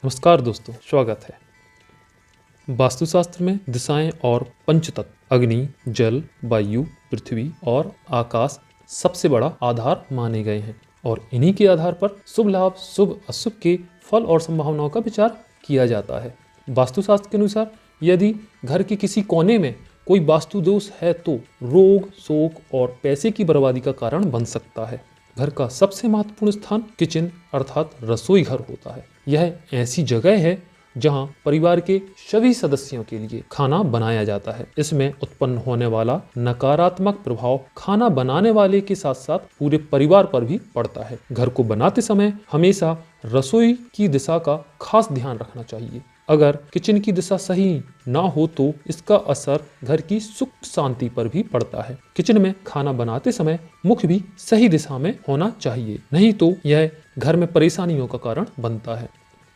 नमस्कार दोस्तों, स्वागत है। वास्तुशास्त्र में दिशाएं और पंचतत्व अग्नि, जल, वायु, पृथ्वी और आकाश सबसे बड़ा आधार माने गए हैं और इन्हीं के आधार पर शुभ लाभ, शुभ अशुभ के फल और संभावनाओं का विचार किया जाता है। वास्तुशास्त्र के अनुसार यदि घर के किसी कोने में कोई वास्तु दोष है तो रोग, शोक और पैसे की बर्बादी का कारण बन सकता है। घर का सबसे महत्वपूर्ण स्थान किचन अर्थात रसोई घर होता है। यह ऐसी जगह है जहां परिवार के सभी सदस्यों के लिए खाना बनाया जाता है। इसमें उत्पन्न होने वाला नकारात्मक प्रभाव खाना बनाने वाले के साथ साथ पूरे परिवार पर भी पड़ता है। घर को बनाते समय हमेशा रसोई की दिशा का खास ध्यान रखना चाहिए। अगर किचन की दिशा सही ना हो तो इसका असर घर की सुख शांति पर भी पड़ता है। किचन में खाना बनाते समय मुख भी सही दिशा में होना चाहिए, नहीं तो यह घर में परेशानियों का कारण बनता है।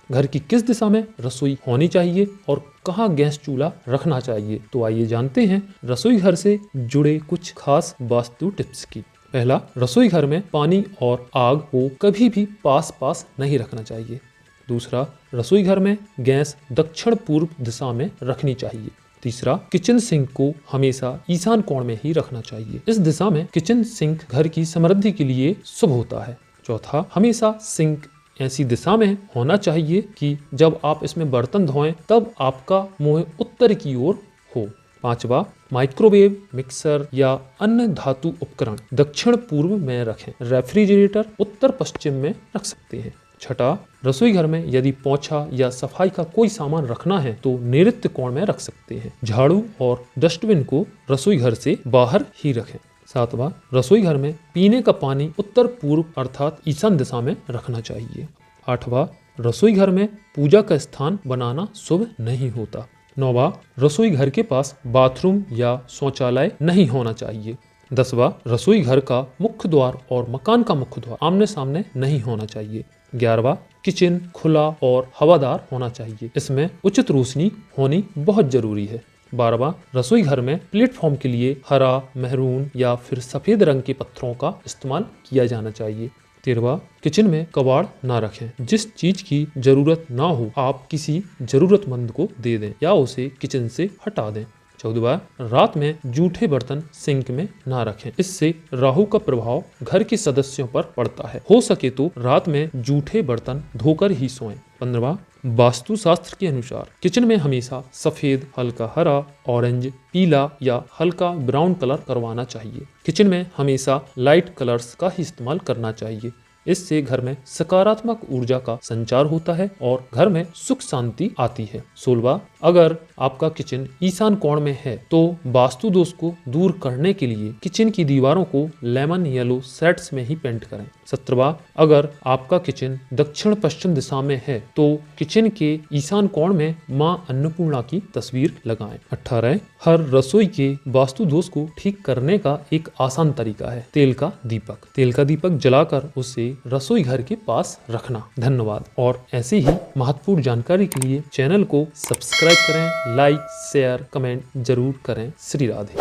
घर की किस दिशा में रसोई होनी चाहिए और कहाँ गैस चूल्हा रखना चाहिए, तो आइए जानते हैं रसोई घर से जुड़े कुछ खास वास्तु टिप्स की। पहला, रसोई घर में पानी और आग को कभी भी पास पास नहीं रखना चाहिए। दूसरा, रसोई घर में गैस दक्षिण पूर्व दिशा में रखनी चाहिए। तीसरा, किचन सिंक को हमेशा ईशान कोण में ही रखना चाहिए। इस दिशा में किचन सिंक घर की समृद्धि के लिए शुभ होता है। चौथा, हमेशा सिंक ऐसी दिशा में होना चाहिए कि जब आप इसमें बर्तन धोएं तब आपका मुंह उत्तर की ओर हो। पांचवा, माइक्रोवेव, मिक्सर या अन्य धातु उपकरण दक्षिण पूर्व में रखें। रेफ्रिजरेटर उत्तर पश्चिम में रख सकते हैं। छठा, रसोई घर में यदि पोंछा या सफाई का कोई सामान रखना है तो नैऋत्य कोण में रख सकते हैं। झाड़ू और डस्टबिन को रसोई घर से बाहर ही रखें। सातवां, रसोई घर में पीने का पानी उत्तर पूर्व अर्थात ईशान दिशा में रखना चाहिए। आठवां, रसोई घर में पूजा का स्थान बनाना शुभ नहीं होता। नौवां, रसोई घर के पास बाथरूम या शौचालय नहीं होना चाहिए। 10वां, रसोई घर का मुख्य द्वार और मकान का मुख्य द्वार आमने सामने नहीं होना चाहिए। 11वां, किचन खुला और हवादार होना चाहिए। इसमें उचित रोशनी होनी बहुत जरूरी है। 12वां, रसोई घर में प्लेटफॉर्म के लिए हरा, मैरून या फिर सफेद रंग के पत्थरों का इस्तेमाल किया जाना चाहिए। 13वां, किचन में कबाड़ ना रखें। जिस चीज की जरूरत ना हो आप किसी जरूरतमंद को दे दें या उसे किचन से हटा दें। 14वां, रात में जूठे बर्तन सिंक में ना रखें। इससे राहु का प्रभाव घर के सदस्यों पर पड़ता है। हो सके तो रात में जूठे बर्तन धोकर ही सोएं। 15वां, वास्तु शास्त्र के अनुसार किचन में हमेशा सफेद, हल्का हरा, ऑरेंज, पीला या हल्का ब्राउन कलर करवाना चाहिए। किचन में हमेशा लाइट कलर्स का ही इस्तेमाल करना चाहिए। इससे घर में सकारात्मक ऊर्जा का संचार होता है और घर में सुख शांति आती है। 16वां, अगर आपका किचन ईशान कोण में है तो वास्तु दोष को दूर करने के लिए किचन की दीवारों को लेमन येलो शेड्स में ही पेंट करें। 17वां, अगर आपका किचन दक्षिण पश्चिम दिशा में है तो किचन के ईशान कोण में मां अन्नपूर्णा की तस्वीर लगाएं। 18, हर रसोई के वास्तु दोष को ठीक करने का एक आसान तरीका है तेल का दीपक। तेल का दीपक जलाकर उसे रसोई घर के पास रखना। धन्यवाद। और ऐसे ही महत्वपूर्ण जानकारी के लिए चैनल को सब्सक्राइब करें, लाइक, शेयर, कमेंट जरूर करें। श्री राधे।